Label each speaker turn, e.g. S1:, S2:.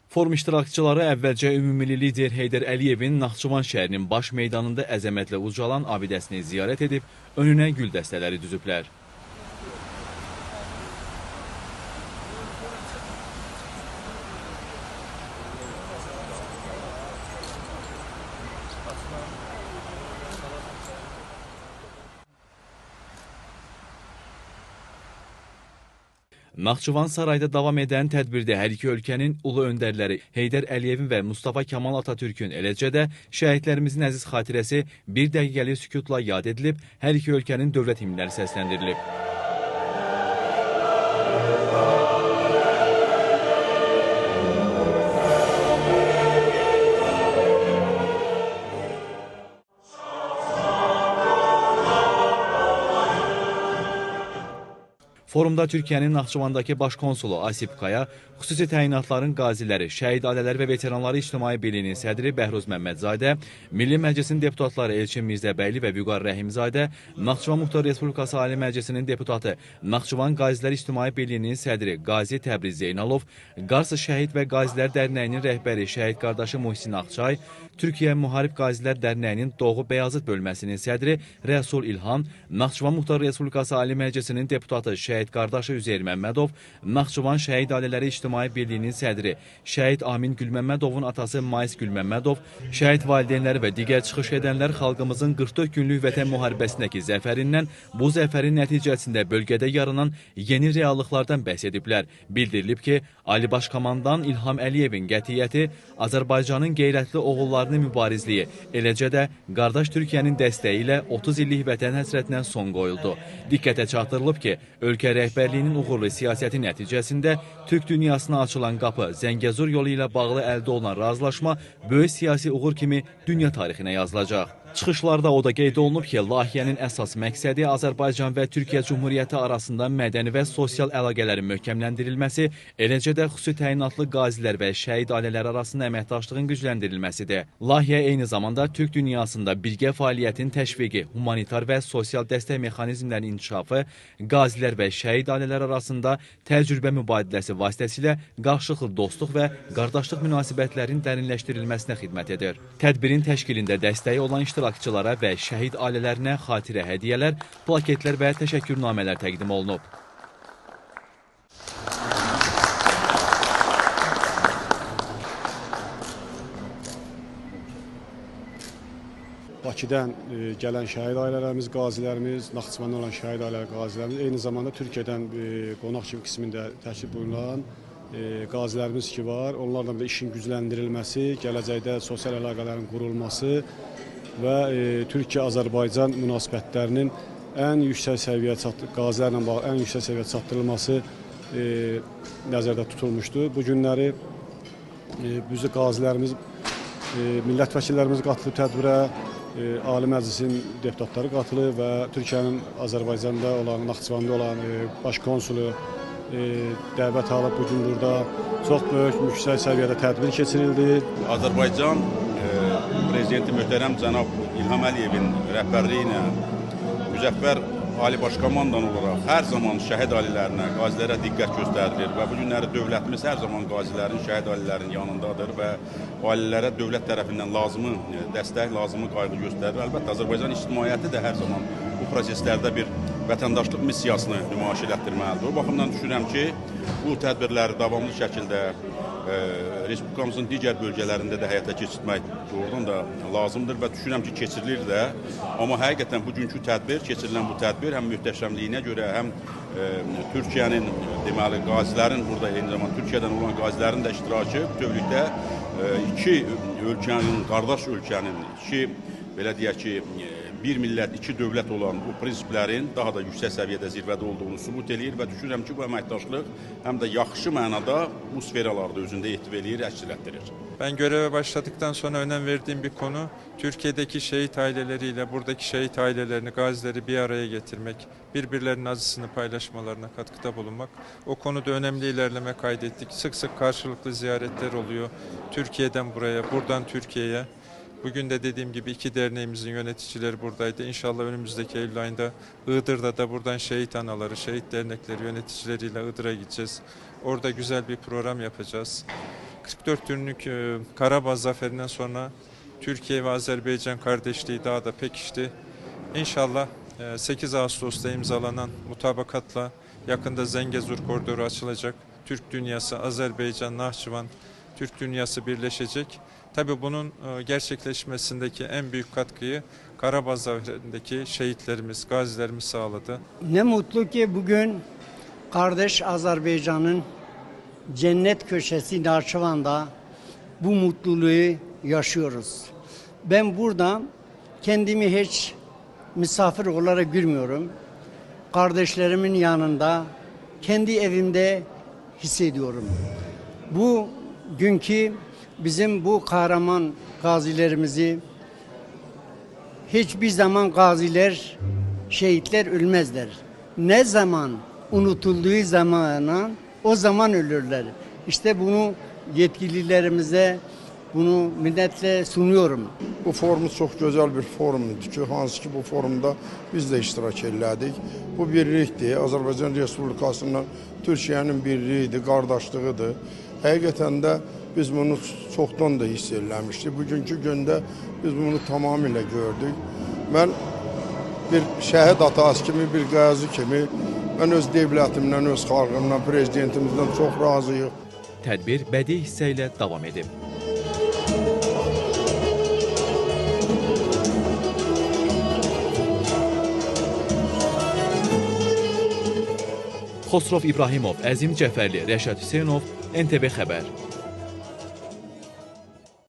S1: Forum iştirakçıları əvvəlcə ümumilli lider Heydər Əliyevin Naxçıvan şəhərinin baş meydanında əzəmətlə ucalan abidəsini ziyarət edib, önünə gül dəstələri düzüblər. Naxçıvan sarayda davam edən tədbirdə hər iki ölkənin ulu öndərləri Heydər Əliyevin və Mustafa Kemal Atatürkün, eləcə də şəhidlərimizin əziz xatirəsi bir dəqiqəlik sükutla yad edilib, hər iki ölkənin dövlət himnləri səsləndirilib. Forumda Türkiyənin Naxçıvandakı baş konsulu Asif Kaya, xüsusi təyinatların qaziləri, şəhid ailələri və veteranları İctimai Birliyinin sədri Bəhruz Məmmədzadə, Milli Məclisin deputatları Elçin Mirzəbəyli və Vüqar Rəhimzadə, Naxçıvan Muxtar Respublikası Ali Məclisinin deputatı, Naxçıvan Qazilər İctimai Birliyinin sədri Qazi Təbriz Zeynalov, Qars Şəhid və Qazilər Dərnəyinin rəhbəri şəhid qardaşı Muhsin Ağçay, Türkiyə Müharib Qazilər Dərnəyinin Doğu Bəyazıt bölməsinin sədri Rəsul İlhan, Naxçıvan Muxtar Respublikası Ali Məclisinin deputatı şəhid qardaşı Üzeyir Məmmədov, Naxçıvan Şəhid Ailələri İctimai Birliyinin sədri şəhid Amin Gülməmmədovun atası Mais Gülməmmədov, şəhid valideynləri və digər çıxış edənlər xalqımızın 44 günlük vətən müharibəsindəki zəfərindən, bu zəfərin nəticəsində bölgədə yaranan yeni reallıqlardan bəhs ediblər. Bildirilib ki, Ali Baş Komandan İlham Əliyevin qətiyyəti, Azərbaycanın qeyrətli oğullarının mübarizliyi, eləcə də qardaş Türkiyənin dəstəyi ilə 30 illik vətən həsrətinə son qoyuldu. Diqqətə çatdırılıb ki, ölkə rəhbərliyinin uğurlu siyasəti nəticəsində Türk dünyasına açılan qapı, Zəngəzur yolu ilə bağlı əldə olunan razılaşma böyük siyasi uğur kimi dünya tarixinə yazılacaq. Çıxışlarda o da qeyd olunub ki, layihənin əsas məqsədi Azərbaycan və Türkiyə Cumhuriyyəti arasında mədəni və sosial əlaqələrin möhkəmləndirilməsi, eləcə də xüsusi təyinatlı qazilər və şəhid ailələri arasında əməkdaşlığın gücləndirilməsidir. Layihə eyni zamanda Türk dünyasında birgə fəaliyyətin təşviqi, humanitar və sosial dəstək mexanizmlərinin inkişafı, qazilər və şəhid ailələri arasında təcrübə mübadiləsi vasitəsilə qarşılıqlı dostluq və qardaşlıq münasibətlərinin dərinləşdirilməsinə xidmət edir. Tədbirin təşkilində dəstəyi olan iştirakçılara və şəhid ailələrinə xatirə hədiyyələr, plaketlər və təşəkkürnamələr təqdim olunub.
S2: Bakıdan gələn şəhid ailələrimiz, qazilərimiz, Naxçıvandan olan şəhid ailələr, qazilərimiz, eyni zamanda Türkiyədən qonaq kimi qismində təşrif buyurulan qazilərimiz ki var. Onlarla da işin gücləndirilməsi, gələcəkdə sosial əlaqələrin qurulması və Türkiyə-Azərbaycan münasibətlərinin ən yüksək səviyyəyə qazilərlə bağlı ən yüksək səviyyəyə çatdırılması nəzərdə tutulmuşdur. Bu günləri büzü qazilərimiz, millət vəkillərimiz qatılıb tədbirə, Ali Məclisin deputatları qatılıb və Türkiyənin Azərbaycanda olan, Naxçıvanda olan baş konsulu dəvət alıb. Bugün burada çox böyük, yüksək səviyyədə tədbir keçirildi.
S3: Azərbaycan Prezidenti möhtərəm cənab İlham Əliyevin rəhbərliyi ilə müzəffər Ali Baş Komandan olaraq hər zaman şəhid ailələrinə, qazilərə diqqət göstərilir və bu günləri dövlətimiz hər zaman qazilərin, şəhid ailələrinin yanındadır və ailələrə dövlət tərəfindən lazımı dəstək, lazımı qayğı göstərir. Əlbəttə, Azərbaycan ictimaiyyəti də hər zaman bu proseslərdə bir vətəndaşlıq missiyasını nümayiş etdirməlidir. O baxımdan düşünürəm ki, bu tədbirləri davamlı şəkildə Respublikamızın digər bölgələrində də həyata keçirmək doğrudan da lazımdır və düşünürəm ki, keçirilir də. Amma həqiqətən bugünkü tədbir, keçirilən bu tədbir həm möhtəşəmliyinə görə, həm Türkiyənin, deməli, qazilərin, burada eyni zamanda Türkiyədən olan qazilərin də iştirakı bütövlükdə iki ölkənin, qardaş ölkənin, belə deyək ki, bir millət, iki dövlət olan bu prinsiplərin daha da yüksək səviyyədə zirvədə olduğunu sübut eləyir və düşünürəm ki, bu əməkdaşlıq həm də yaxşı mənada bu sferalarda özündə ehtiv eləyir, əks etdirir.
S4: Ben göreve başladıktan sonra önem verdiğim bir konu, Türkiye'deki şehit aileleriyle buradaki şehit ailelerini, gazileri bir araya getirmek, birbirlerinin acısını paylaşmalarına katkıda bulunmak. O konuda önemli ilerleme kaydettik. Sık sık karşılıklı ziyaretler oluyor. Türkiye'den buraya, buradan Türkiye'ye. Bugün de dediğim gibi iki derneğimizin yöneticileri buradaydı. İnşallah önümüzdeki Eylül ayında Iğdır'da da buradan şehit anaları, şehit dernekleri yöneticileriyle Iğdır'a gideceğiz. Orada güzel bir program yapacağız. 44 günlük Karabağ zaferinden sonra Türkiye ve Azerbaycan kardeşliği daha da pekişti. İnşallah 8 Ağustos'ta imzalanan mutabakatla yakında Zengezur koridoru açılacak. Türk dünyası, Azerbaycan, Nahçıvan, Türk dünyası birleşecek. Tabii bunun gerçekleşmesindeki en büyük katkıyı Karabağ Zaferi'ndeki şehitlerimiz, gazilerimiz sağladı.
S5: Ne mutlu ki bugün kardeş Azerbaycan'ın cennet köşesi Nahçıvan'da bu mutluluğu yaşıyoruz. Ben burada kendimi hiç misafir olarak görmüyorum. Kardeşlerimin yanında, kendi evimde hissediyorum. Bu günkü bizim bu kahraman gazilerimizi hiçbir zaman gaziler, şehitler ölmezler. Ne zaman unutulduğu zamana o zaman ölürler. İşte bunu yetkililerimize, bunu minnetle sunuyorum.
S6: Bu forumumuz çok güzel bir forumdur ki, hansı ki bu forumda biz de iştirak elədik. Bu birlikdir. Azərbaycan Respublikasının Türkiyənin birliyidir, qardaşlığıdır. Həqiqətən də biz bunu çoxdan da hiss eləmişdik. Bugünkü gündə biz bunu tamamilə gördük. Mən bir şəhid atası kimi, bir qazi kimi, mən öz devlətimdən, öz xalqımdan, prezidentimizdən çox razıyıq.
S1: Tədbir bədii hissə ilə davam edib. Xosrov İbrahimov, Əzim Cəfərli, Rəşad Hüseynov, NTV Xəbər.